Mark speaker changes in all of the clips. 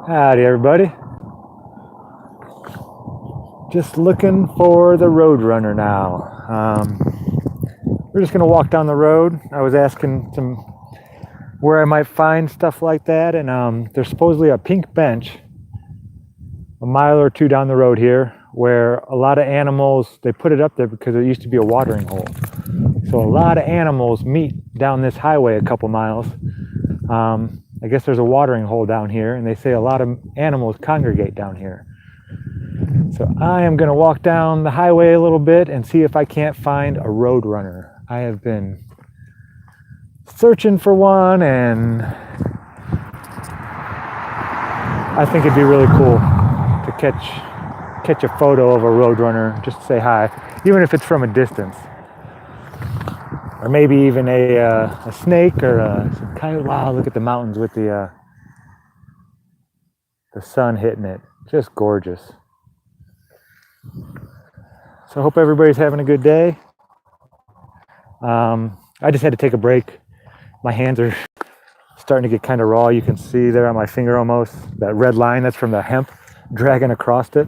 Speaker 1: Howdy, everybody. Just looking for the Roadrunner now. We're just gonna walk down the road. I was asking some where I might find stuff like that, and there's supposedly a pink bench a mile or two down the road here where a lot of animals, they put it up there because it used to be a watering hole. So a lot of animals meet down this highway a couple miles. I guess there's a watering hole down here, and they say a lot of animals congregate down here. So I am going to walk down the highway a little bit and see if I can't find a Roadrunner. I have been searching for one, and I think it'd be really cool to catch a photo of a Roadrunner, just to say hi, even if it's from a distance. Or maybe even a snake or some kind of, wow, look at the mountains with the sun hitting it. Just gorgeous. So I hope everybody's having a good day. I just had to take a break. My hands are starting to get kind of raw. You can see there on my finger almost, that red line, that's from the hemp dragging across it.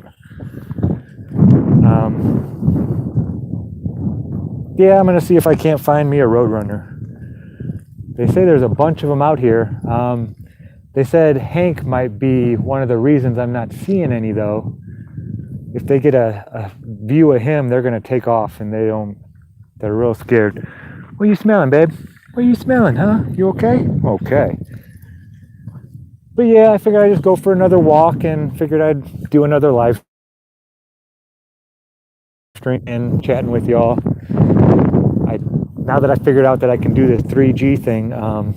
Speaker 1: Yeah, I'm going to see if I can't find me a Roadrunner. They say there's a bunch of them out here. They said Hank might be one of the reasons I'm not seeing any, though. If they get a view of him, they're going to take off, and they're real scared. What are you smelling, babe? What are you smelling, huh? You okay? Okay. But yeah, I figured I'd just go for another walk and figured I'd do another live stream and chatting with y'all. Now that I figured out that I can do this 3G thing, I'm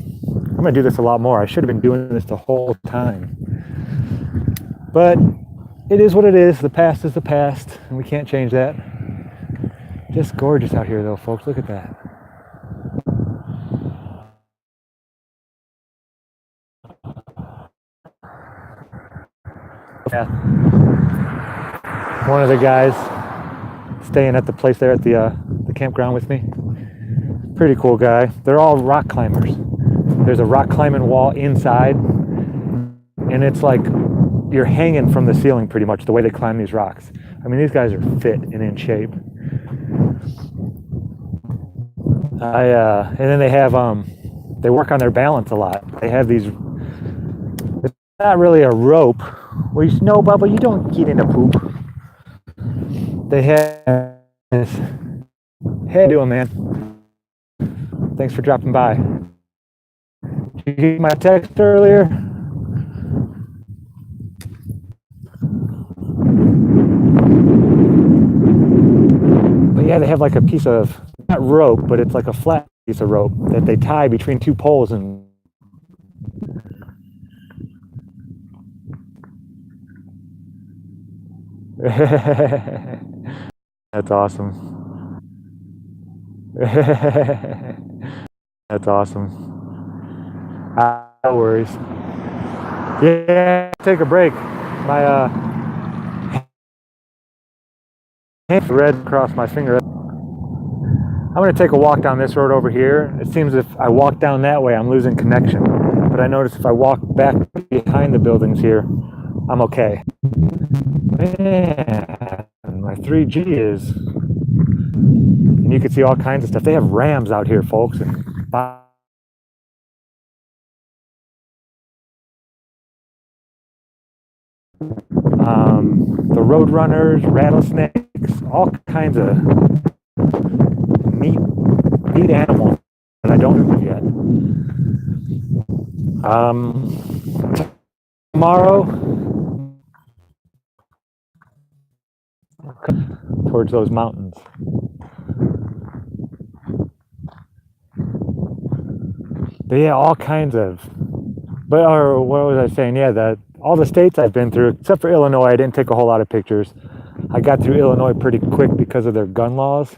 Speaker 1: going to do this a lot more. I should have been doing this the whole time. But it is what it is. The past is the past, and we can't change that. Just gorgeous out here, though, folks. Look at that. Yeah. One of the guys staying at the place there at the campground with me. Pretty cool guy. They're all rock climbers. There's a rock climbing wall inside, and it's like you're hanging from the ceiling pretty much the way they climb these rocks. I mean, these guys are fit and in shape. And then they have they work on their balance a lot. They have these. It's not really a rope. Where you no, Bubba, you don't get into poop. They have this. Hey, doing, man? Thanks for dropping by. Did you get my text earlier? But yeah, they have like a piece of, not rope, but it's like a flat piece of rope that they tie between two poles, and that's awesome. That's awesome. No worries. Yeah, take a break. My hand red across my finger. I'm going to take a walk down this road over here. It seems if I walk down that way, I'm losing connection. But I notice if I walk back behind the buildings here, I'm okay. Man, my 3G is... And you can see all kinds of stuff. They have rams out here, folks. And the Roadrunners, rattlesnakes, all kinds of neat animals that I don't know yet. Tomorrow, towards those mountains. But yeah, all kinds of. Or what was I saying? Yeah, all the states I've been through, except for Illinois, I didn't take a whole lot of pictures. I got through Illinois pretty quick because of their gun laws.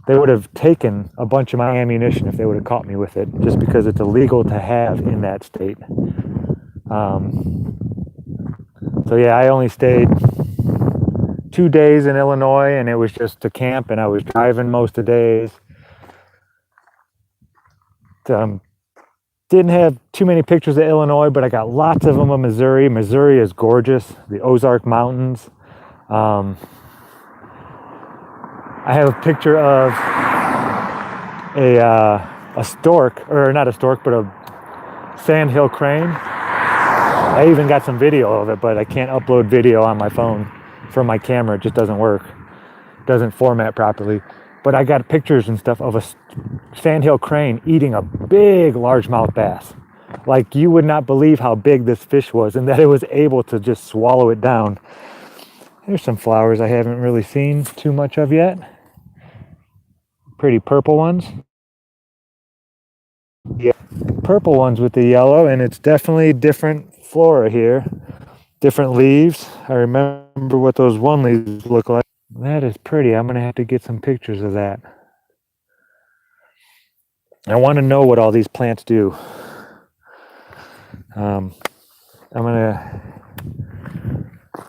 Speaker 1: They would have taken a bunch of my ammunition if they would have caught me with it, just because it's illegal to have in that state. So yeah, I only stayed 2 days in Illinois, and it was just to camp, and I was driving most of the days. Didn't have too many pictures of Illinois, but I got lots of them of Missouri. Missouri is gorgeous. The Ozark Mountains. I have a picture of a stork, or not a stork, but a sandhill crane. I even got some video of it, but I can't upload video on my phone from my camera. It just doesn't work. It doesn't format properly. But I got pictures and stuff of a sandhill crane eating a big largemouth bass. Like, you would not believe how big this fish was and that it was able to just swallow it down. There's some flowers I haven't really seen too much of yet. Pretty purple ones. Yeah, purple ones with the yellow, and it's definitely different flora here. Different leaves. I remember what those one leaves look like. That is pretty. I'm gonna have to get some pictures of that. I want to know what all these plants do. I'm gonna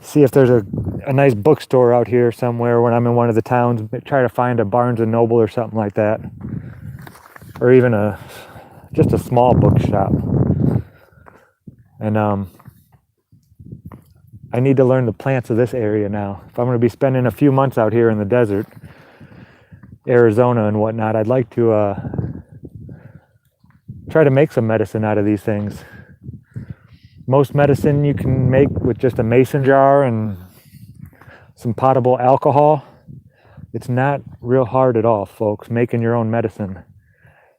Speaker 1: see if there's a nice bookstore out here somewhere when I'm in one of the towns. Try to find a Barnes and Noble or something like that, or even just a small bookshop. And I need to learn the plants of this area now. If I'm going to be spending a few months out here in the desert, Arizona and whatnot, I'd like to try to make some medicine out of these things. Most medicine you can make with just a mason jar and some potable alcohol. It's not real hard at all, folks, making your own medicine.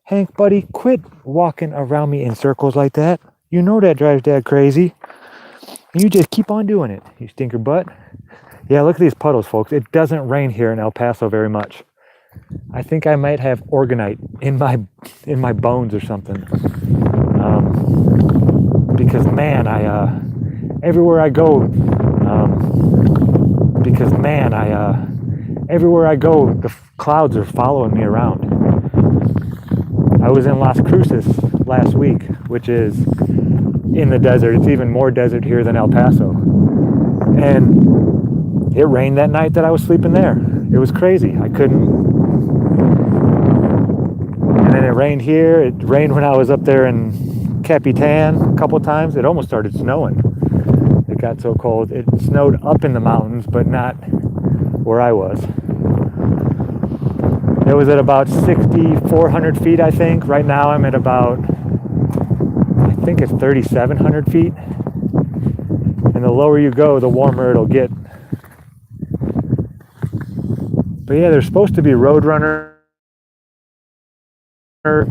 Speaker 1: Hank, buddy, quit walking around me in circles like that. You know that drives Dad crazy. And you just keep on doing it, you stinker butt. Yeah, look at these puddles, folks. It doesn't rain here in El Paso very much. I think I might have organite in my bones or something. Because man, everywhere I go, the clouds are following me around. I was in Las Cruces last week, which is in the desert. It's even more desert here than El Paso. And it rained that night that I was sleeping there. It was crazy. I couldn't. And then it rained here. It rained when I was up there in Capitan a couple times. It almost started snowing. It got so cold. It snowed up in the mountains, but not where I was. It was at about 6,400 feet, I think. Right now I'm at about, I think it's 3,700 feet. And the lower you go, the warmer it'll get. But yeah, there's supposed to be Roadrunner.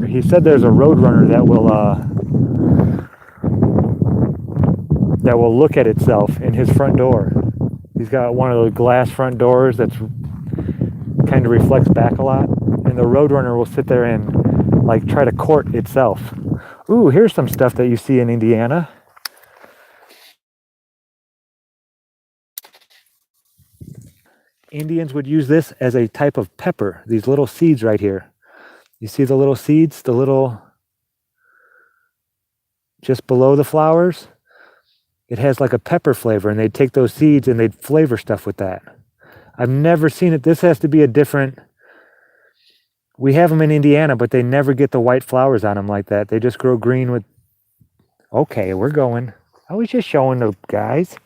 Speaker 1: He said there's a Roadrunner that will look at itself in his front door. He's got one of those glass front doors that's kind of reflects back a lot, and the Roadrunner will sit there and like try to court itself. Ooh, here's some stuff that you see in Indiana. Indians would use this as a type of pepper, these little seeds right here. You see the little seeds, the little, just below the flowers? It has like a pepper flavor, and they'd take those seeds and they'd flavor stuff with that. I've never seen it. This has to be a different, we have them in Indiana, but they never get the white flowers on them like that. They just grow green with, okay, we're going. I was just showing the guys.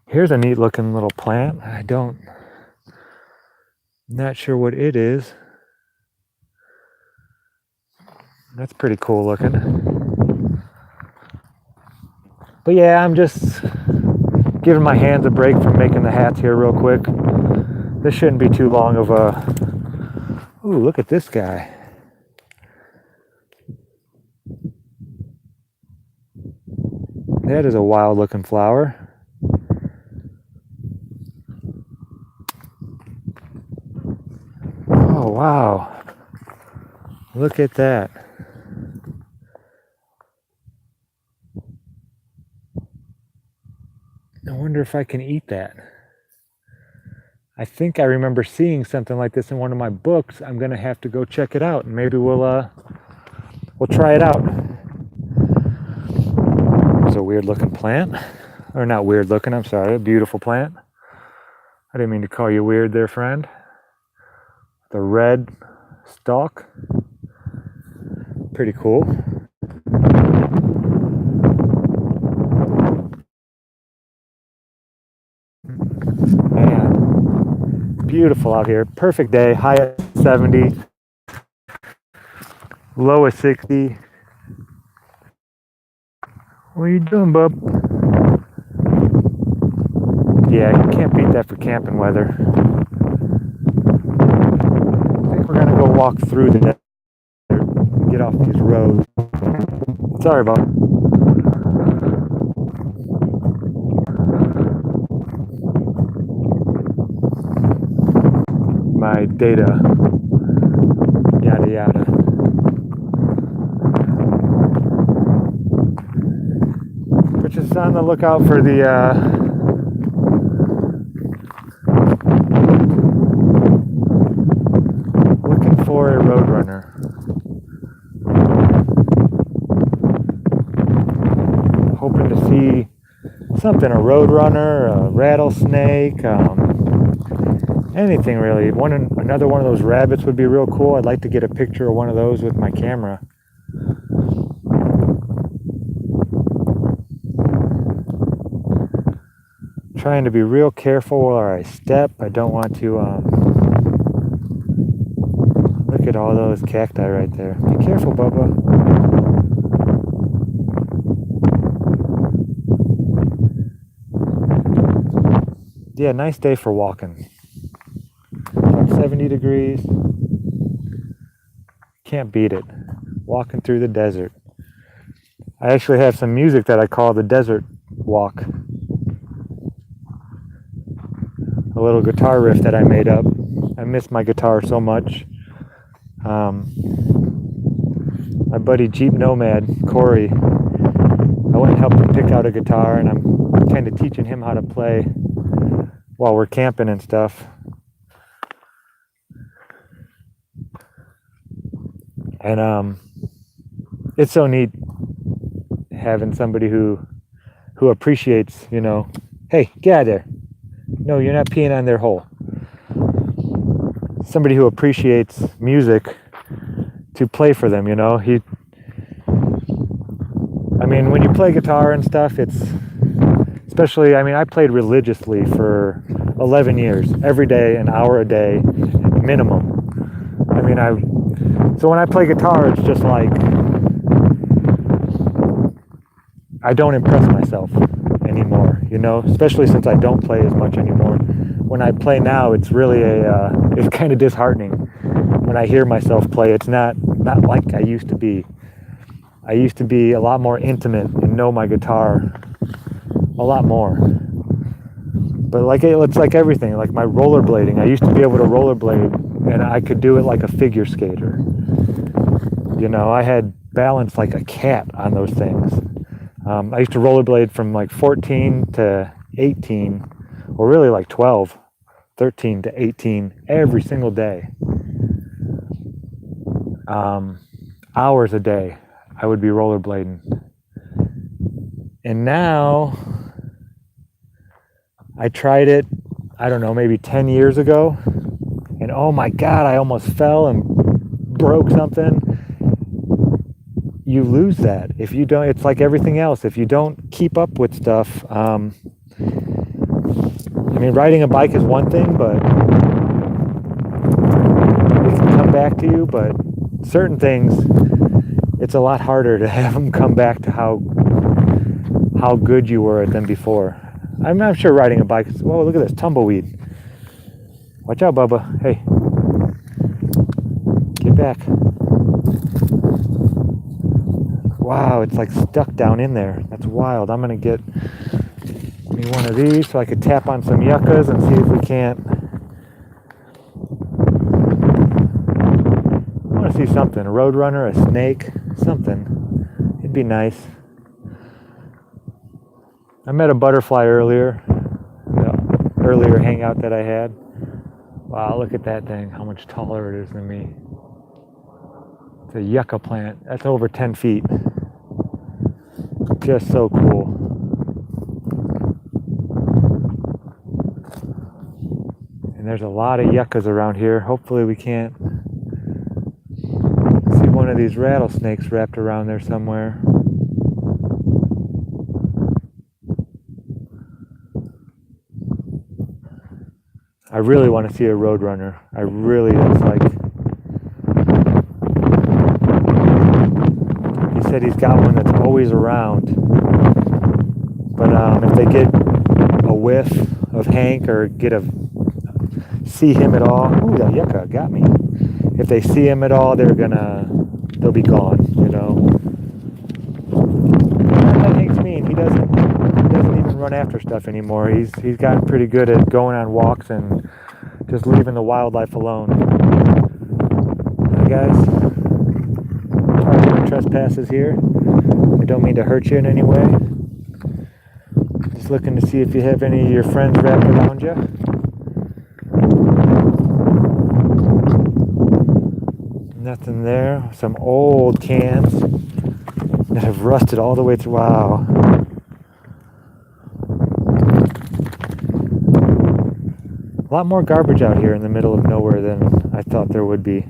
Speaker 1: Here's a neat looking little plant. Not sure what it is. That's pretty cool looking. But yeah, I'm just giving my hands a break from making the hats here real quick. This shouldn't be too long of a... Ooh, look at this guy. That is a wild looking flower. Oh, wow. Look at that. I wonder if I can eat that. I think I remember seeing something like this in one of my books. I'm gonna have to go check it out, and maybe we'll try it out. It's a weird looking plant. Or not weird looking, I'm sorry, a beautiful plant. I didn't mean to call you weird there, friend. The red stalk. Pretty cool. beautiful out here. Perfect day. High at 70, low at 60. What are you doing, bub? Yeah, you can't beat that for camping weather. I think we're gonna go walk through the desert, get off these roads. Sorry about my data. Yada yada. We're just on the lookout for the looking for a Roadrunner. Hoping to see something, a Roadrunner, a rattlesnake, anything really. Another one of those rabbits would be real cool. I'd like to get a picture of one of those with my camera. Trying to be real careful where I step. I don't want to look at all those cacti right there. Be careful, Bubba. Yeah, nice day for walking. About 70 degrees. Can't beat it. Walking through the desert. I actually have some music that I call the desert walk. A little guitar riff that I made up. I miss my guitar so much. My buddy Jeep Nomad, Corey, I went and helped him pick out a guitar, and I'm kind of teaching him how to play while we're camping and stuff. And it's so neat having somebody who appreciates, hey, get out of there. No, you're not peeing on their hole. Somebody who appreciates music to play for them, when you play guitar and stuff, especially, I played religiously for 11 years, every day, an hour a day, minimum. So when I play guitar, it's just like, I don't impress myself anymore, especially since I don't play as much anymore. When I play now, it's really it's kind of disheartening when I hear myself play. It's not like I used to be. I used to be a lot more intimate and know my guitar a lot more. But it's like everything, like my rollerblading. I used to be able to rollerblade, and I could do it like a figure skater. I had balance like a cat on those things. I used to rollerblade from like 14 to 18, or really like 12, 13 to 18 every single day. Hours a day I would be rollerblading. And now I tried it, I don't know, maybe 10 years ago. And oh my God, I almost fell and broke something. You lose that. If you don't, it's like everything else. If you don't keep up with stuff, riding a bike is one thing, but it can come back to you. But certain things, it's a lot harder to have them come back to how good you were at them before. I'm not sure riding a bike is, whoa, look at this, tumbleweed. Watch out, Bubba. Hey. Get back. Wow, it's like stuck down in there. That's wild. I'm going to get me one of these so I could tap on some yuccas and see if we can't. I want to see something. A Roadrunner, a snake, something. It'd be nice. I met a butterfly earlier. Earlier hangout that I had. Wow, look at that thing. How much taller it is than me. It's a yucca plant. That's over 10 feet. Just so cool. And there's a lot of yuccas around here. Hopefully we can't see one of these rattlesnakes wrapped around there somewhere. I really want to see a Roadrunner. I really, that's like, he said he's got one that's always around. But if they get a whiff of Hank or see him at all, ooh, that yucca got me. If they see him at all, they'll be gone, you know. Not that Hank's mean. He doesn't even run after stuff anymore. He's gotten pretty good at going on walks and just leaving the wildlife alone. Hi guys, pardon my trespasses here. I don't mean to hurt you in any way. Just looking to see if you have any of your friends wrapped around you. Nothing there. Some old cans that have rusted all the way through. Wow. A lot more garbage out here in the middle of nowhere than I thought there would be.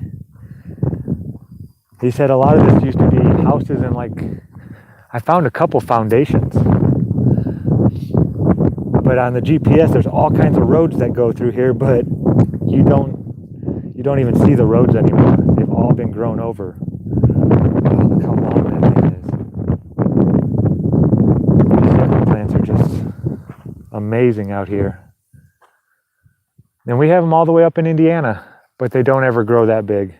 Speaker 1: He said a lot of this used to be houses and I found a couple foundations. But on the GPS there's all kinds of roads that go through here, but you don't even see the roads anymore. They've all been grown over. Wow, look how long that thing is. These yucca plants are just amazing out here. And we have them all the way up in Indiana, but they don't ever grow that big.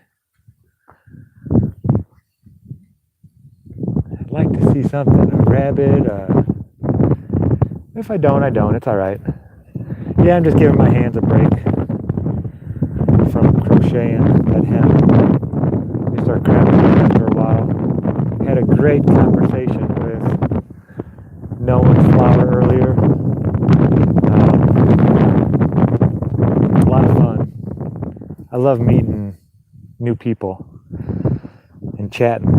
Speaker 1: I'd like to see something, a rabbit. If I don't, I don't. It's all right. Yeah, I'm just giving my hands a break from crocheting that hem. They start cramping after a while. Had a great conversation with Nolan's flower earlier. A lot of fun. I love meeting new people and chatting.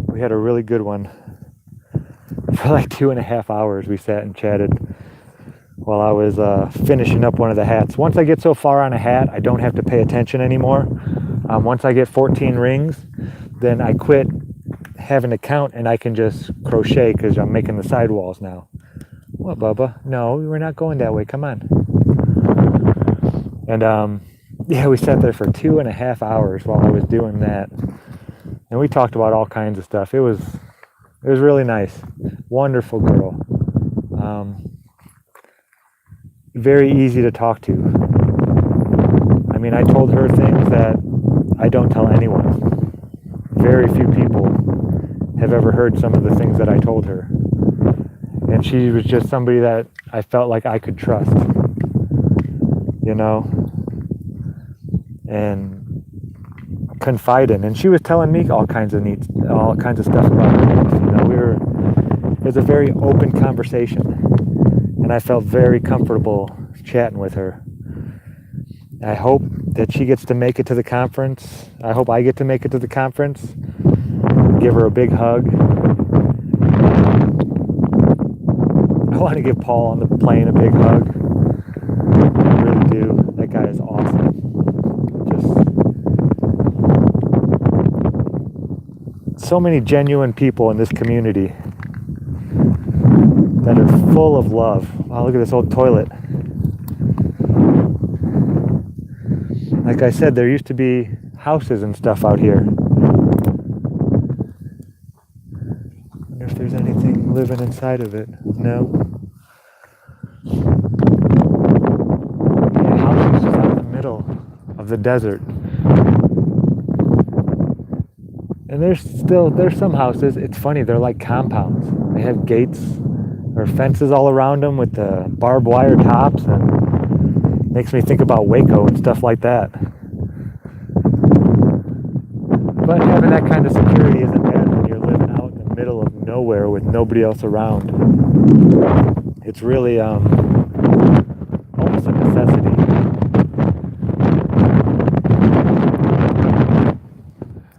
Speaker 1: We had a really good one. For like 2.5 hours we sat and chatted while I was finishing up one of the hats. Once I get so far on a hat, I don't have to pay attention anymore. Once I get 14 rings, then I quit having to count and I can just crochet because I'm making the sidewalls now. What, Bubba? No, we're not going that way. Come on. And yeah, we sat there for 2.5 hours while I was doing that. And we talked about all kinds of stuff. It was really nice. Wonderful girl. Very easy to talk to. I mean, I told her things that I don't tell anyone. Very few people have ever heard some of the things that I told her. And she was just somebody that I felt like I could trust. You know? And confide in. And she was telling me all kinds of stuff about her life. You know, it was a very open conversation. And I felt very comfortable chatting with her. I hope that she gets to make it to the conference. I hope I get to make it to the conference. Give her a big hug. I want to give Paul on the plane a big hug. I really do. That guy is awesome. Just so many genuine people in this community that are full of love. Wow, look at this old toilet. Like I said, there used to be houses and stuff out here. Wonder if there's anything living inside of it. No. Yeah, houses just out in the middle of the desert. And there's some houses, it's funny, they're like compounds. They have gates or fences all around them with the barbed wire tops, and makes me think about Waco and stuff like that. But having that kind of security isn't bad when you're living out in the middle of nowhere with nobody else around. It's really almost a necessity.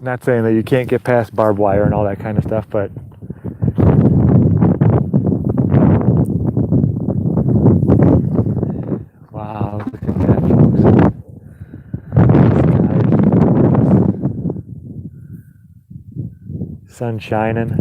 Speaker 1: Not saying that you can't get past barbed wire and all that kind of stuff, but wow, look at that, folks. Sun shining.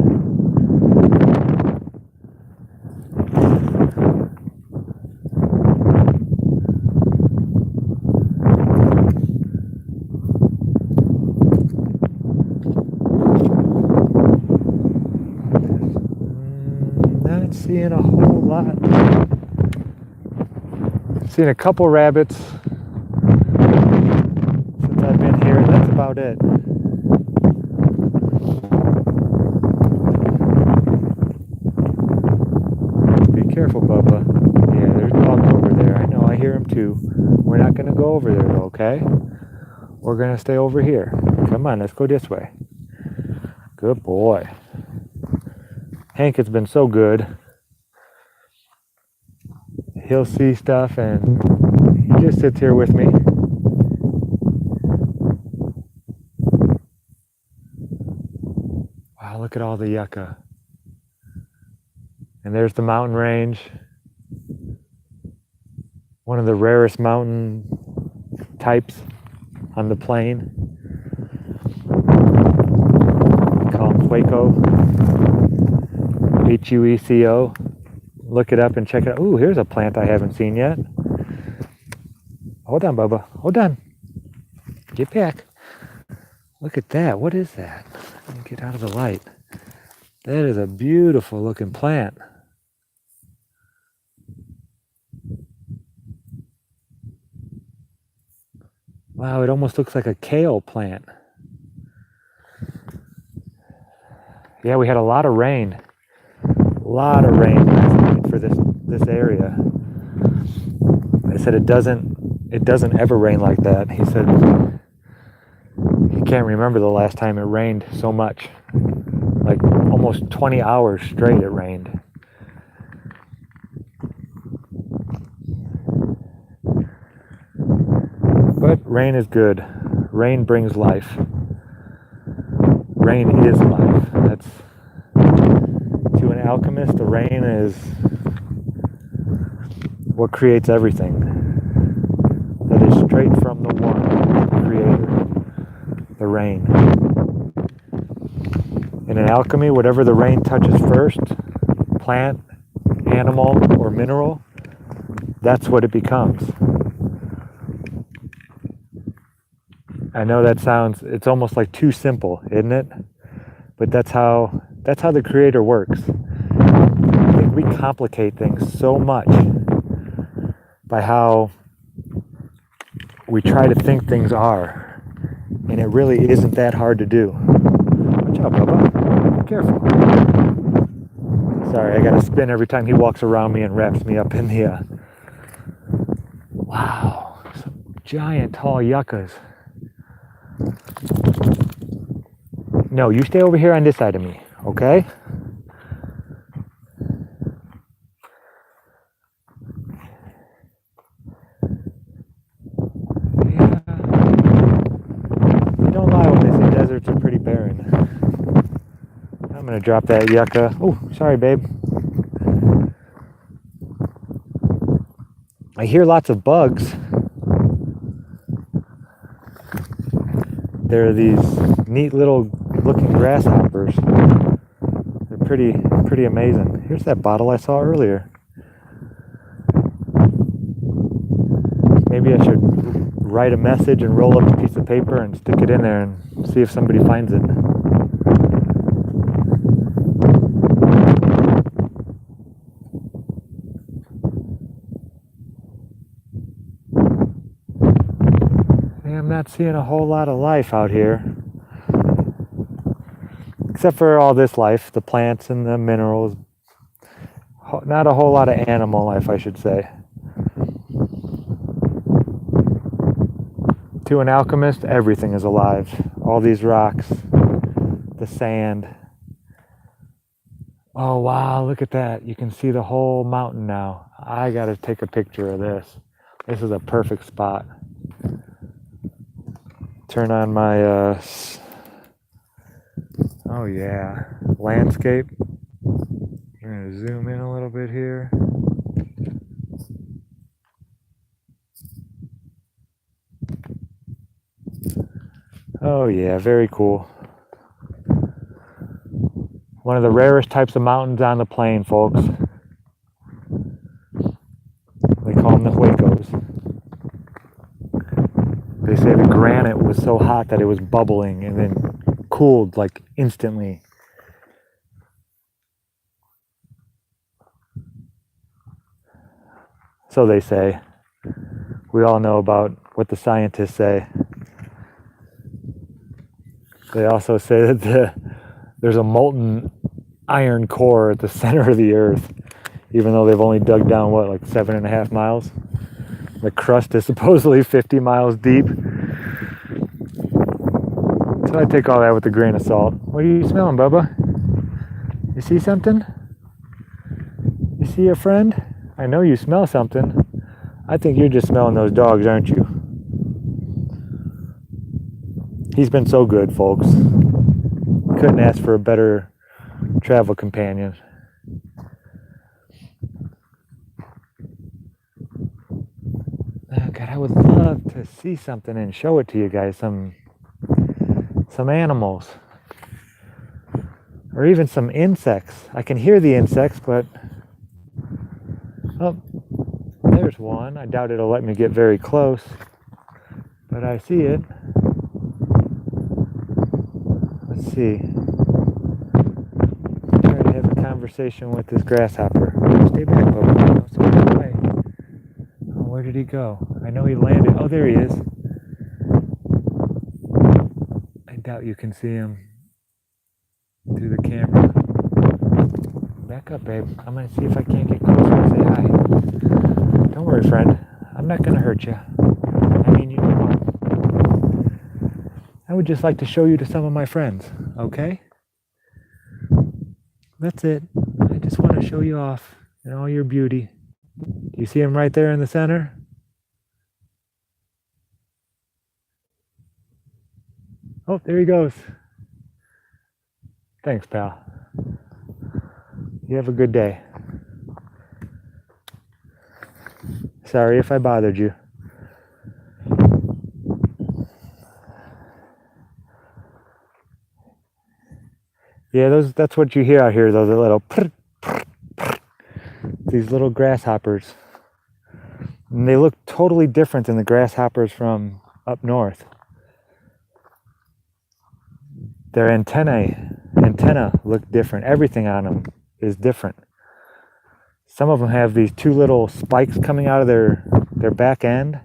Speaker 1: seeing a whole lot. Seen a couple rabbits since I've been here. That's about it. Be careful, Bubba. Yeah, there's dogs over there. I know, I hear them too. We're not going to go over there, okay? We're going to stay over here. Come on, let's go this way. Good boy. Hank has been so good. He'll see stuff and he just sits here with me. Wow, look at all the yucca. And there's the mountain range. One of the rarest mountain types on the plain. We call them Hueco. Hueco. Look it up and check it out. Ooh, here's a plant I haven't seen yet. Hold on, Bubba. Hold on. Get back. Look at that. What is that? Let me get out of the light. That is a beautiful looking plant. Wow, it almost looks like a kale plant. Yeah, we had a lot of rain. A lot of rain last night for this area. They said it doesn't ever rain like that. He said he can't remember the last time it rained so much. Like almost 20 hours straight it rained. But rain is good. Rain brings life. Rain is life. That's, to an alchemist, the rain is what creates everything. That is straight from the one creator, the rain. In an alchemy, whatever the rain touches first, plant, animal, or mineral, that's what it becomes. I know that sounds, it's almost like too simple, isn't it? But that's how the creator works. I think we complicate things so much by how we try to think things are, and it really isn't that hard to do. Watch out, Bubba. Be careful. Sorry, I gotta spin every time he walks around me and wraps me up in the wow, some giant tall yuccas. No, you stay over here on this side of me, okay? Yeah. You don't lie when they say deserts are pretty barren. I'm gonna drop that yucca. Oh, sorry, babe. I hear lots of bugs. There are these neat little looking grasshoppers. They're pretty amazing. Here's that bottle I saw earlier. Maybe I should write a message and roll up a piece of paper and stick it in there and see if somebody finds it. I'm not seeing a whole lot of life out here. Except for all this life, the plants and the minerals. Not a whole lot of animal life, I should say. To an alchemist, everything is alive. All these rocks, the sand. Oh wow, look at that. You can see the whole mountain now. I gotta take a picture of this. This is a perfect spot. Turn on my, oh yeah, landscape. We're gonna zoom in a little bit here. Oh yeah, very cool. One of the rarest types of mountains on the plain, folks. They call them the Huecos. They say the granite was so hot that it was bubbling and then cooled like instantly. So they say. We all know about what the scientists say. They also say that there's a molten iron core at the center of the Earth, even though they've only dug down, what, like 7.5 miles? The crust is supposedly 50 miles deep. So I take all that with a grain of salt. What are you smelling, Bubba? You see something? You see a friend? I know you smell something. I think you're just smelling those dogs, aren't you? He's been so good, folks. Couldn't ask for a better travel companion. Oh, God, I would love to see something and show it to you guys. Some animals. Or even some insects. I can hear the insects, but... Oh, there's one. I doubt it'll let me get very close. But I see it. Let's see. Try to have a conversation with this grasshopper. Stay back, Bubba. Don't stay that way. Oh, where did he go? I know he landed. Oh, there he is. I doubt you can see him through the camera. Back up, babe. I'm going to see if I can't get closer and say hi. Don't worry, friend. I'm not going to hurt you. I mean, you know, I would just like to show you to some of my friends, okay? That's it. I just want to show you off in all your beauty. Do you see him right there in the center? Oh, there he goes. Thanks, pal. You have a good day. Sorry if I bothered you. Yeah, that's what you hear out here, those little these little grasshoppers. And they look totally different than the grasshoppers from up north. Their antenna look different. Everything on them is different. Some of them have these two little spikes coming out of their back end.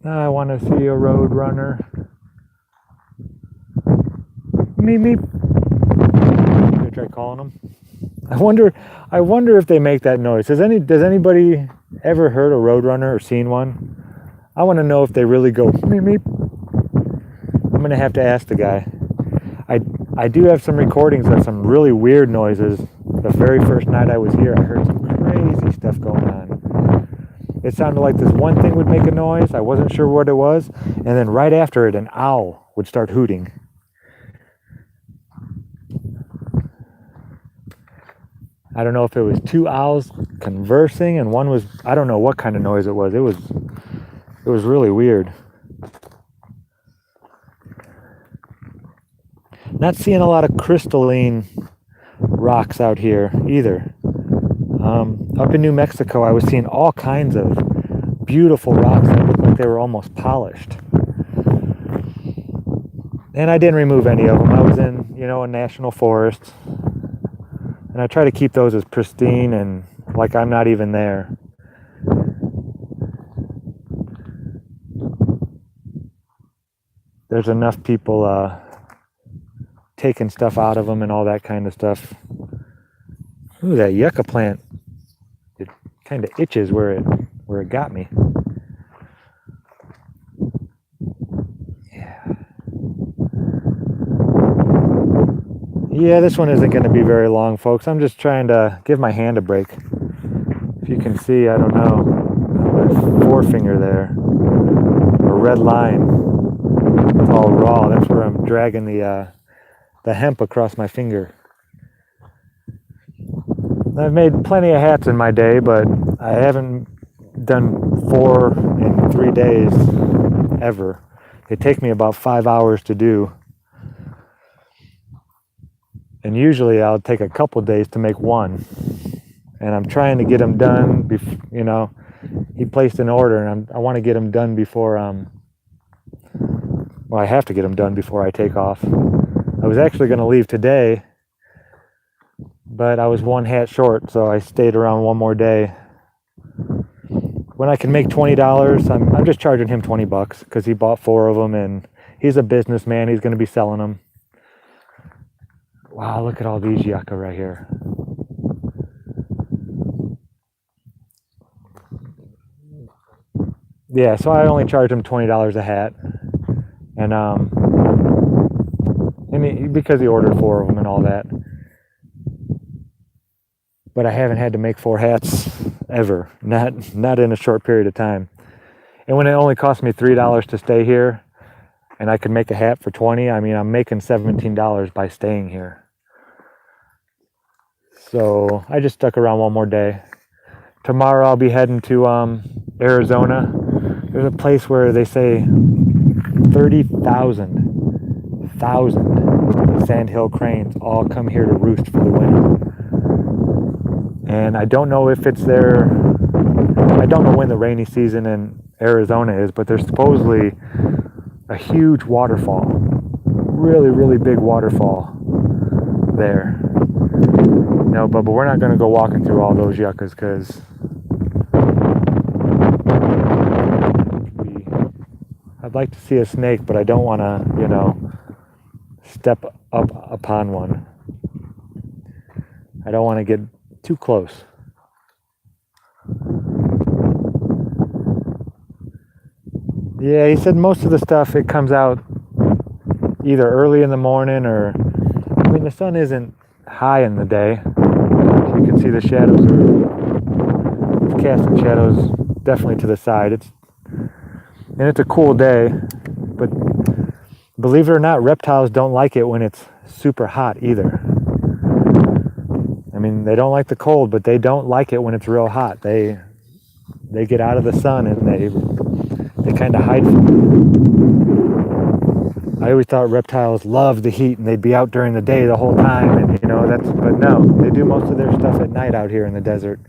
Speaker 1: I want to see a Roadrunner. Meep. Should I try calling them? I wonder if they make that noise. Does anybody ever heard a Roadrunner or seen one? I want to know if they really go meep meep. I'm gonna have to ask the guy. I do have some recordings of some really weird noises. The very first night I was here, I heard some crazy stuff going on. It sounded like this one thing would make a noise. I wasn't sure what it was, and then right after it, an owl would start hooting. I don't know if it was two owls conversing, and one was, I don't know what kind of noise it was. It was really weird. Not seeing a lot of crystalline rocks out here either. Up in New Mexico, I was seeing all kinds of beautiful rocks that looked like they were almost polished. And I didn't remove any of them. I was in, a national forest. And I try to keep those as pristine and like I'm not even there. There's enough people taking stuff out of them and all that kind of stuff. Ooh, that yucca plant. It kind of itches where it got me. Yeah, this one isn't going to be very long, folks. I'm just trying to give my hand a break. If you can see, I don't know, my forefinger there, a red line. It's all raw. That's where I'm dragging the hemp across my finger. I've made plenty of hats in my day, but I haven't done 4 in 3 days ever. They take me about 5 hours to do. And usually I'll take a couple days to make one. And I'm trying to get them done, he placed an order and I want to get them done before, I have to get them done before I take off. I was actually going to leave today, but I was one hat short, so I stayed around one more day. When I can make $20, I'm just charging him $20 because he bought 4 of them, and he's a businessman. He's going to be selling them. Wow, look at all these yucca right here. Yeah, so I only charge him $20 a hat, and because he ordered 4 of them and all that. But I haven't had to make 4 hats ever, not in a short period of time. And when it only cost me $3 to stay here, and I could make a hat for 20, I mean, I'm making $17 by staying here. So I just stuck around one more day. Tomorrow I'll be heading to Arizona. There's a place where they say 30,000 sandhill cranes all come here to roost for the winter. And I don't know if it's there. I don't know when the rainy season in Arizona is, but there's supposedly a huge waterfall, really, really big waterfall there. No, but we're not going to go walking through all those yuccas because I'd like to see a snake, but I don't want to, step up upon one. I don't want to get too close. Yeah, he said most of the stuff, it comes out either early in the morning or, I mean, the sun isn't high in the day. You can see the shadows it's casting shadows definitely to the side. It's a cool day, but believe it or not, reptiles don't like it when it's super hot either. I mean, they don't like the cold, but they don't like it when it's real hot. They get out of the sun and they kind of hide from it. I always thought reptiles loved the heat and they'd be out during the day the whole time, and but no, they do most of their stuff at night out here in the desert.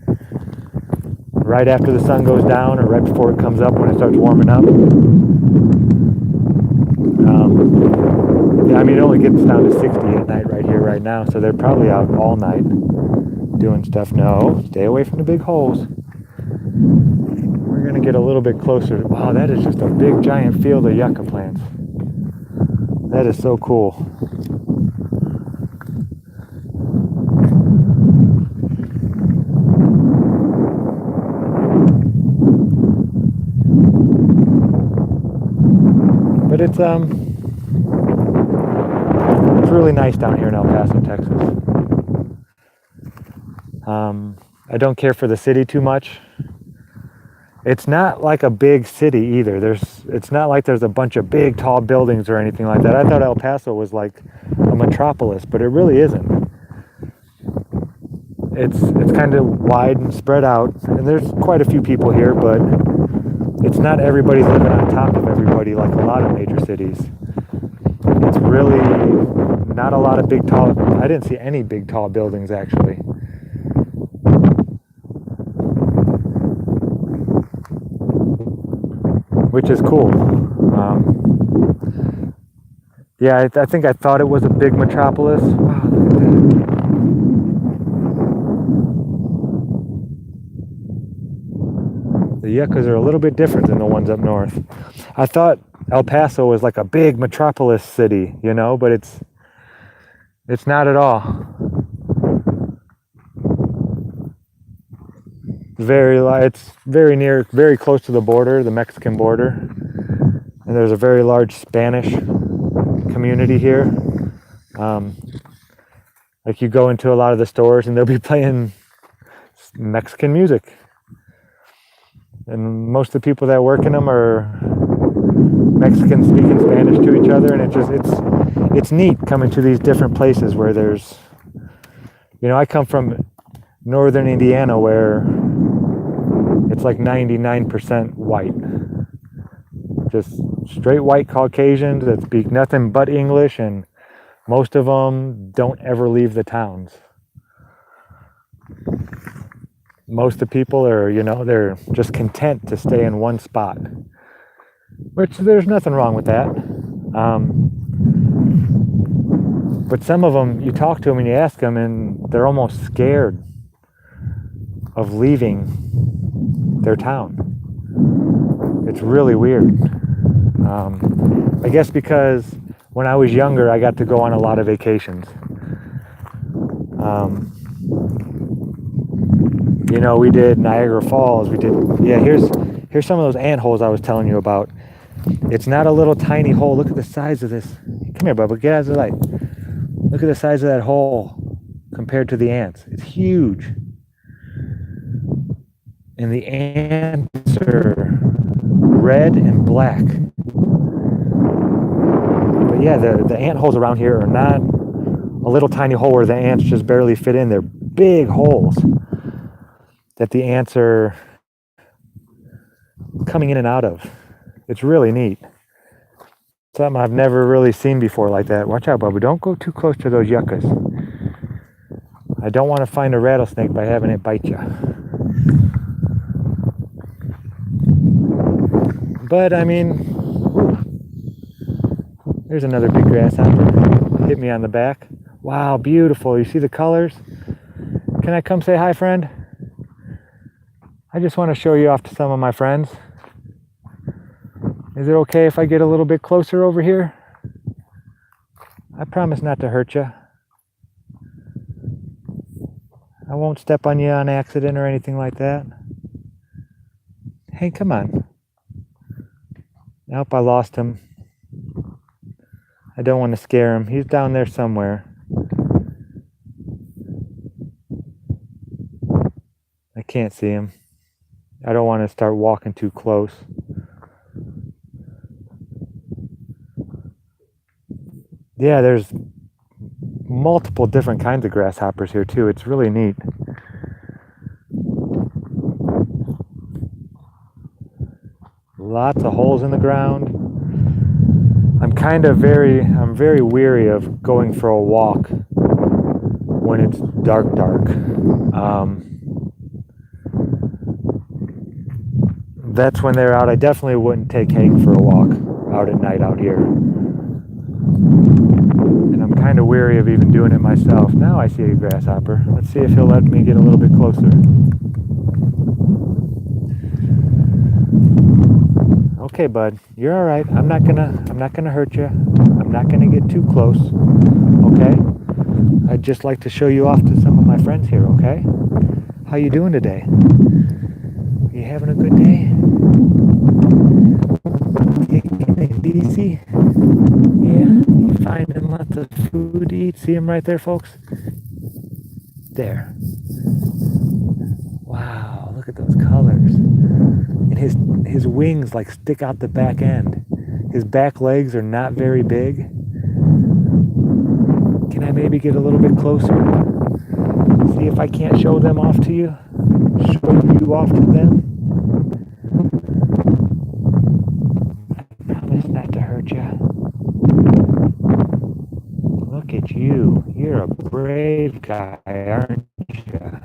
Speaker 1: Right after the sun goes down or right before it comes up when it starts warming up. I mean, it only gets down to 60 at night right here, right now, so they're probably out all night doing stuff. No, stay away from the big holes. We're going to get a little bit closer. Wow, that is just a big, giant field of yucca plants. That is so cool. But it's really nice down here in El Paso, Texas. I don't care for the city too much. It's not like a big city either. It's not like there's a bunch of big, tall buildings or anything like that. I thought El Paso was like a metropolis, but it really isn't. It's kind of wide and spread out, and there's quite a few people here, but it's not everybody's living on top of everybody like a lot of major cities. It's really not a lot of big, tall... I didn't see any big, tall buildings, actually. Which is cool. Yeah, I think I thought it was a big metropolis. Wow, look at that. The yuccas are a little bit different than the ones up north. I thought El Paso was like a big metropolis city, but it's not at all. It's very close to the border, the Mexican border, and there's a very large Spanish community here. Like you go into a lot of the stores and they'll be playing Mexican music, and most of the people that work in them are Mexicans speaking Spanish to each other, and it's neat coming to these different places where there's, I come from northern Indiana where it's like 99% white. Just straight white Caucasians that speak nothing but English, and most of them don't ever leave the towns. Most of the people are, they're just content to stay in one spot, which there's nothing wrong with that. But some of them, you talk to them and you ask them, and they're almost scared of leaving their town. It's really weird. I guess because when I was younger, I got to go on a lot of vacations. You know, we did Niagara Falls. We did, yeah, here's some of those ant holes I was telling you about. It's not a little tiny hole. Look at the size of this. Come here, Bubba, get out of the light. Look at the size of that hole compared to the ants. It's huge. And the ants are red and black. But yeah, the ant holes around here are not a little tiny hole where the ants just barely fit in. They're big holes that the ants are coming in and out of. It's really neat. Something I've never really seen before like that. Watch out, Bubba. Don't go too close to those yuccas. I don't want to find a rattlesnake by having it bite you. But, I mean, whew. There's another big grasshopper. Hit me on the back. Wow, beautiful. You see the colors? Can I come say hi, friend? I just want to show you off to some of my friends. Is it okay if I get a little bit closer over here? I promise not to hurt you. I won't step on you on accident or anything like that. Hey, come on. Nope, I lost him. I don't want to scare him. He's down there somewhere. I can't see him. I don't want to start walking too close. Yeah, there's multiple different kinds of grasshoppers here too. It's really neat. Lots of holes in the ground. I'm very weary of going for a walk when it's dark. That's when they're out. I definitely wouldn't take Hank for a walk out at night out here. And I'm kind of weary of even doing it myself. Now I see a grasshopper. Let's see if he'll let me get a little bit closer. Okay, bud, you're all right. I'm not gonna hurt you. I'm not gonna get too close. Okay? I'd just like to show you off to some of my friends here. Okay? How you doing today? You having a good day? Taking it easy? Yeah, you finding lots of food to eat? See him right there, folks? There. Wow, look at those colors. And his wings like stick out the back end. His back legs are not very big. Can I maybe get a little bit closer? See if I can't show them off to you? Show you off to them? I promise not to hurt you. Look at you. You're a brave guy, aren't you?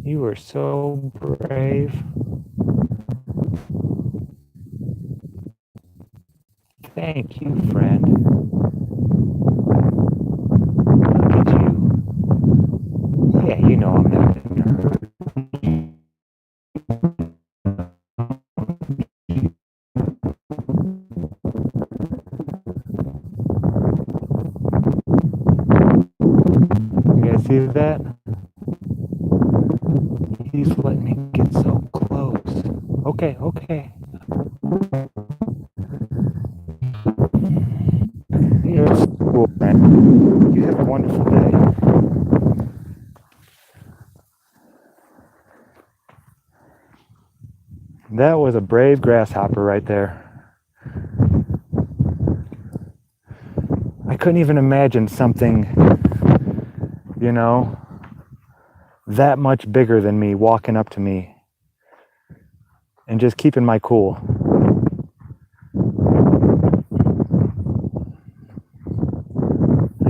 Speaker 1: You are so brave. Thank you, friend. Look at you. Yeah, you know I'm not going to hurt you. You guys see that? He's letting me get so close. Okay. You're a cool friend. You have a wonderful day. That was a brave grasshopper right there. I couldn't even imagine something, that much bigger than me walking up to me and just keeping my cool.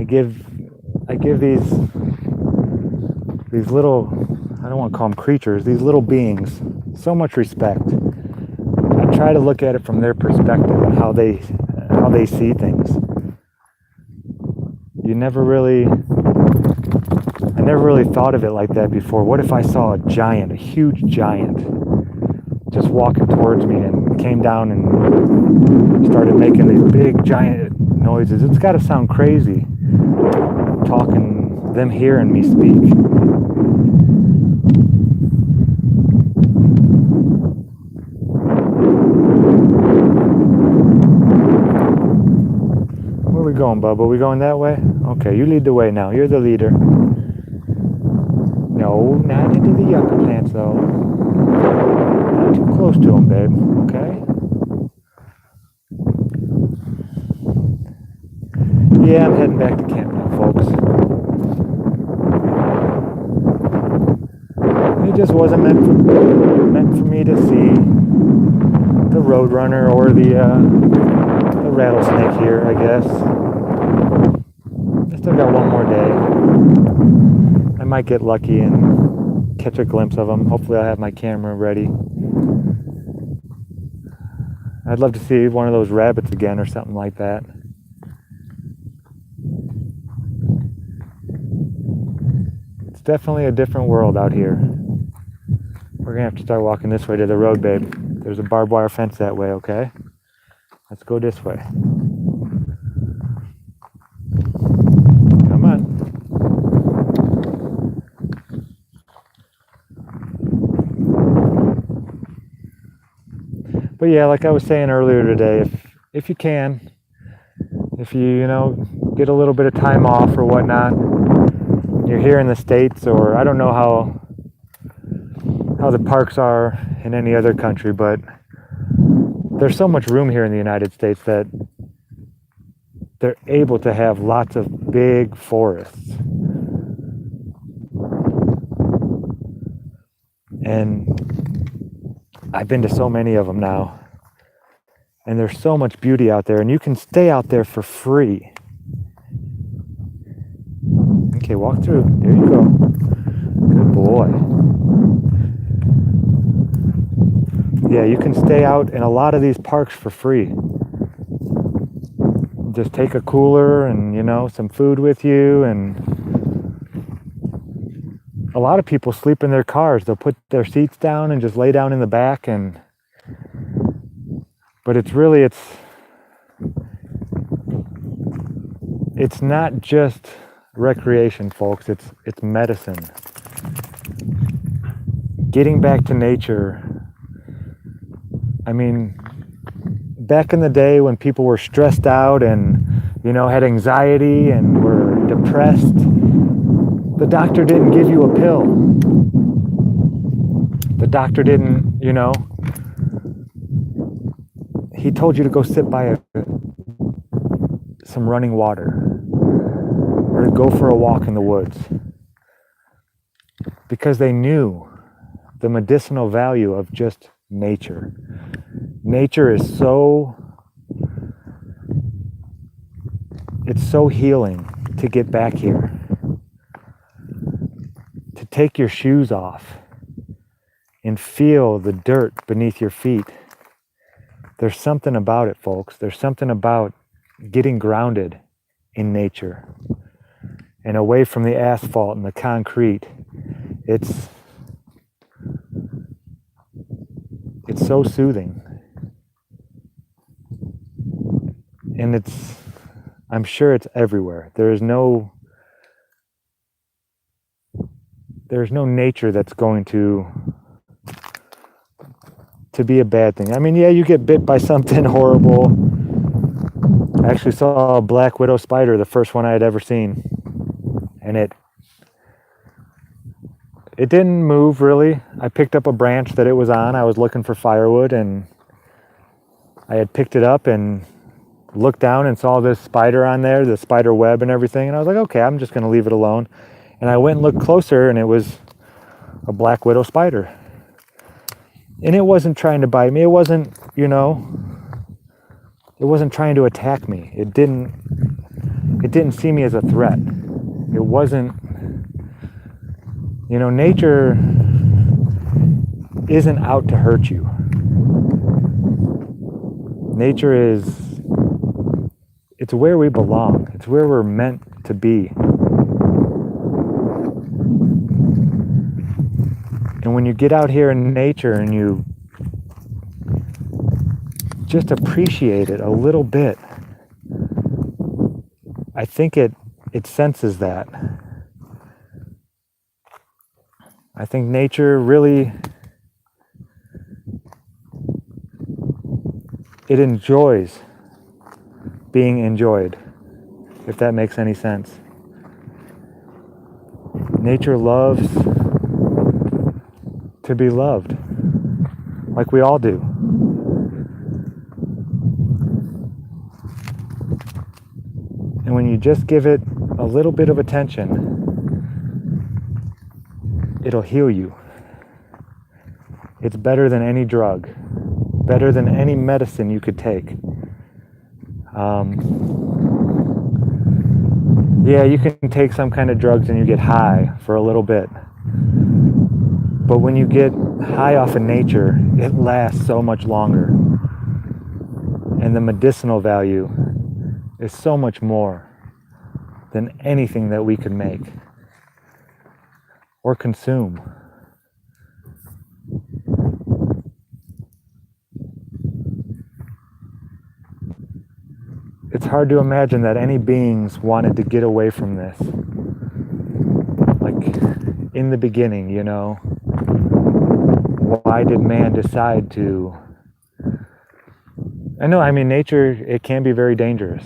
Speaker 1: I give these little, I don't want to call them creatures, these little beings, so much respect. I try to look at it from their perspective and how they see things. I never really thought of it like that before. What if I saw a huge giant, just walking towards me and came down and started making these big giant noises? It's got to sound crazy talking, them hearing me speak. Where are we going, Bubba? Are we going that way? Okay, you lead the way now. You're the leader. No, not into the yucca plants though. Not too close to them, babe. Okay? Yeah, I'm heading back to camp now, folks. It just wasn't meant for me to see the Roadrunner or the rattlesnake here, I guess. I still got one more day. I might get lucky and catch a glimpse of them. Hopefully I'll have my camera ready. I'd love to see one of those rabbits again or something like that. It's definitely a different world out here. We're gonna have to start walking this way to the road, babe. There's a barbed wire fence that way, okay? Let's go this way. Come on. But yeah, like I was saying earlier today, if you can, if you get a little bit of time off or whatnot, you're here in the States, or I don't know how the parks are in any other country, but there's so much room here in the United States that they're able to have lots of big forests. And I've been to so many of them now. And there's so much beauty out there, and you can stay out there for free. Okay, walk through. There you go. Good boy. Yeah, you can stay out in a lot of these parks for free. Just take a cooler and, some food with you. And a lot of people sleep in their cars. They'll put their seats down and just lay down in the back. But it's not just recreation, folks. It's medicine. Getting back to nature. I mean, back in the day when people were stressed out and, had anxiety and were depressed, the doctor didn't give you a pill. The doctor didn't, he told you to go sit by some running water or to go for a walk in the woods, because they knew the medicinal value of just nature. Nature is it's so healing to get back here, to take your shoes off and feel the dirt beneath your feet. There's something about it, folks. There's something about getting grounded in nature and away from the asphalt and the concrete. It's so soothing. And I'm sure it's everywhere. There's no nature that's going to be a bad thing. I mean, yeah, you get bit by something horrible. I actually saw a black widow spider, the first one I had ever seen. And it didn't move really. I picked up a branch that it was on. I was looking for firewood, and I had picked it up and looked down and saw this spider on there, the spider web and everything. And I was like, okay, I'm just going to leave it alone. And I went and looked closer, and it was a black widow spider. And it wasn't trying to bite me. It wasn't, it wasn't trying to attack me. It didn't see me as a threat. It wasn't, nature isn't out to hurt you. Nature it's where we belong. It's where we're meant to be. And when you get out here in nature and you just appreciate it a little bit, I think it senses that. I think nature really, it enjoys being enjoyed, if that makes any sense. Nature loves to be loved, like we all do. And when you just give it a little bit of attention, it'll heal you. It's better than any drug, better than any medicine you could take. Yeah, you can take some kind of drugs and you get high for a little bit. But when you get high off of nature, it lasts so much longer. And the medicinal value is so much more than anything that we could make or consume. It's hard to imagine that any beings wanted to get away from this. Like in the beginning, you know, why did man decide to? I know, I mean, nature, it can be very dangerous.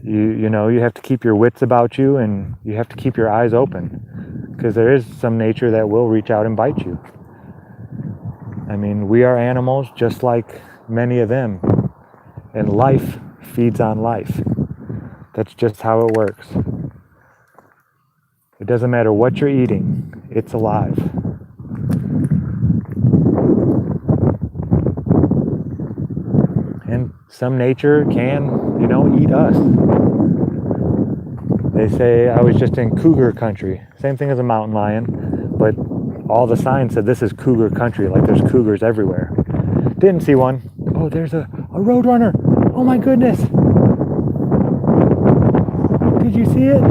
Speaker 1: You know, you have to keep your wits about you and you have to keep your eyes open, because there is some nature that will reach out and bite you. I mean, we are animals just like many of them, and life feeds on life. That's just how it works. It doesn't matter what you're eating, it's alive. And some nature can, you know, eat us. They say, I was just in cougar country, same thing as a mountain lion, but all the signs said this is cougar country, like there's cougars everywhere. Didn't see one. Oh, there's a roadrunner. Oh my goodness. Did you see it?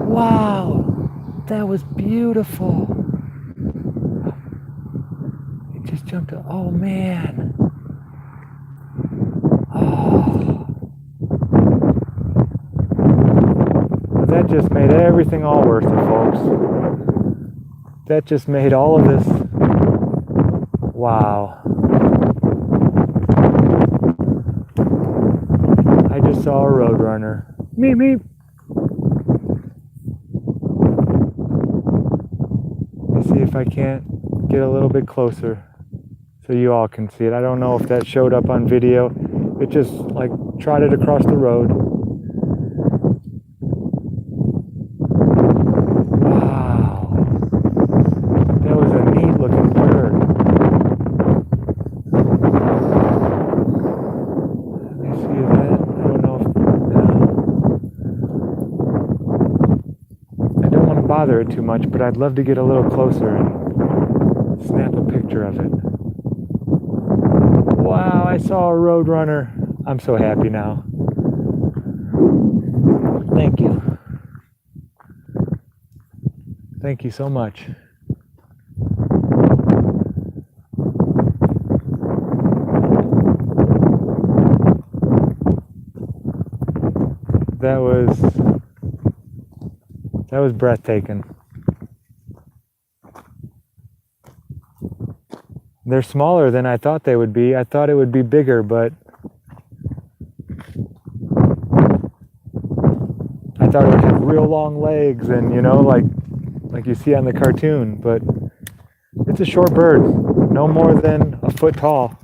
Speaker 1: Wow, that was beautiful. It just jumped up. Oh man. Oh. That just made everything all worth it, folks. That just made all of this. Wow. I just saw a roadrunner. Meep, meep. Let's see if I can't get a little bit closer so you all can see it. I don't know if that showed up on video. It just like trotted across the road. Wow. That was a neat looking bird. Let me see that. I don't know if... I don't want to bother it too much, but I'd love to get a little closer and snap a picture of it. Wow, I saw a roadrunner. I'm so happy now. Thank you. Thank you so much. That was breathtaking. They're smaller than I thought they would be. I thought it would be bigger, but I thought it would have real long legs and, you know, like you see on the cartoon, but it's a short bird, no more than a foot tall.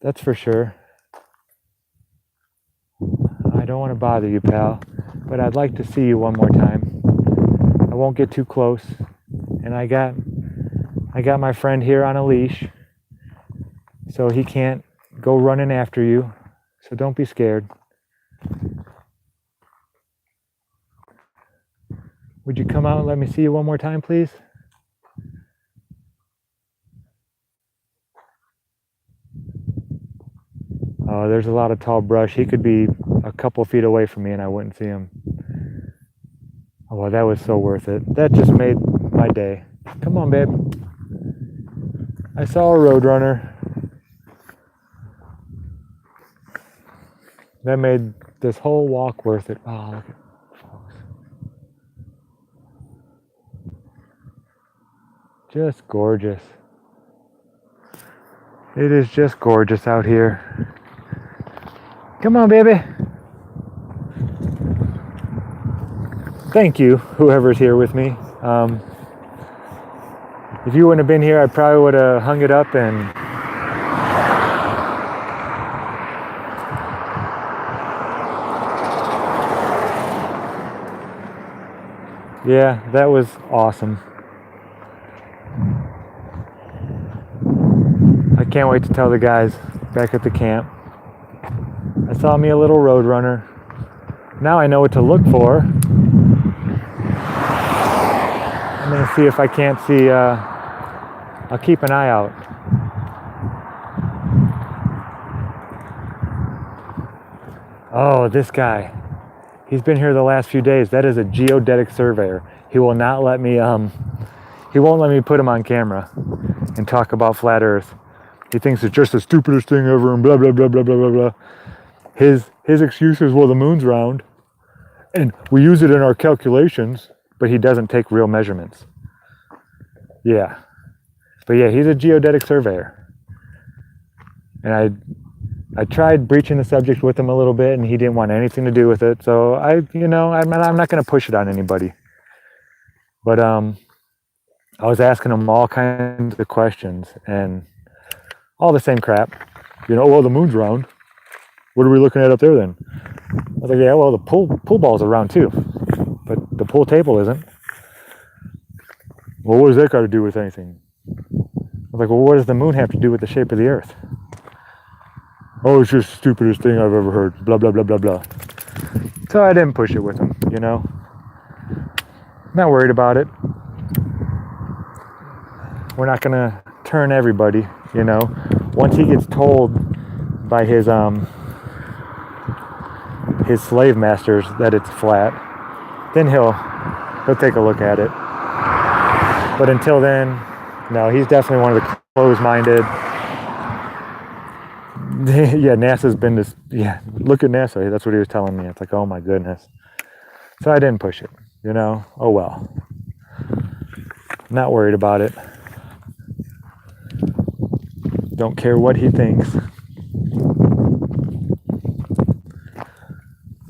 Speaker 1: That's for sure. I don't want to bother you, pal, but I'd like to see you one more time. I won't get too close. And I got my friend here on a leash, so he can't go running after you. So don't be scared. Would you come out and let me see you one more time, please? Oh, there's a lot of tall brush. He could be a couple feet away from me and I wouldn't see him. Oh, well, that was so worth it. That just made my day. Come on, babe. I saw a Roadrunner. That made this whole walk worth it. Oh, look at folks. Just gorgeous. It is just gorgeous out here. Come on, baby. Thank you, whoever's here with me. If you wouldn't have been here, I probably would have hung it up and yeah, that was awesome. I can't wait to tell the guys back at the camp. I saw me a little Roadrunner. Now I know what to look for. I'm gonna see if I can't see, I'll keep an eye out. Oh, this guy. He's been here the last few days. That is a geodetic surveyor. He will not let me, he won't let me put him on camera and talk about flat earth. He thinks it's just the stupidest thing ever and blah, blah, blah, blah, blah, blah, blah. His excuse is, well, the moon's round and we use it in our calculations, but he doesn't take real measurements. Yeah. But yeah, he's a geodetic surveyor. And I tried breaching the subject with him a little bit and he didn't want anything to do with it. So I'm not going to push it on anybody. But I was asking him all kinds of questions and all the same crap. Well, the moon's round. What are we looking at up there then? I was like, yeah, well, the pool balls are round too, but the pool table isn't. Well, what does that got to do with anything? I was like, well, what does the moon have to do with the shape of the earth? Oh, it's just the stupidest thing I've ever heard. Blah, blah, blah, blah, blah. So I didn't push it with him, Not worried about it. We're not going to turn everybody, Once he gets told by his slave masters that it's flat, then he'll take a look at it. But until then, no, he's definitely one of the closed-minded. Yeah, NASA's been this. Yeah, look at NASA. That's what he was telling me. It's like, oh my goodness. So I didn't push it. Oh well. Not worried about it. Don't care what he thinks.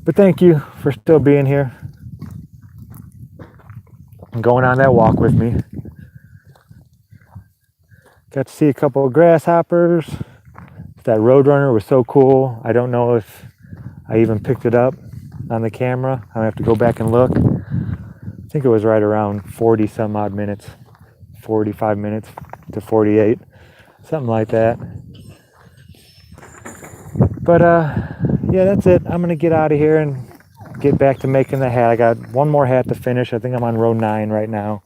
Speaker 1: But thank you for still being here and going on that walk with me. Got to see a couple of grasshoppers. That Roadrunner was so cool. I don't know if I even picked it up on the camera. I have to go back and look. I think it was right around 40 some odd minutes, 45 minutes to 48, something like that. But yeah, that's it. I'm gonna get out of here and get back to making the hat. I got one more hat to finish. I think I'm on row 9 right now,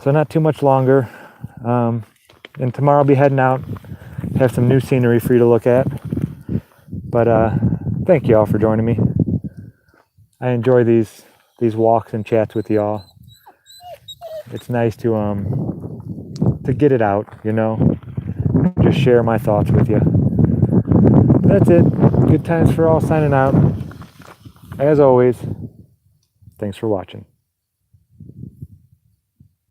Speaker 1: so not too much longer. And tomorrow I'll be heading out, have some new scenery for you to look at. But thank you all for joining me. I enjoy these walks and chats with y'all. It's nice to get it out, just share my thoughts with you. That's it. Good times for all, signing out. As always, thanks for watching.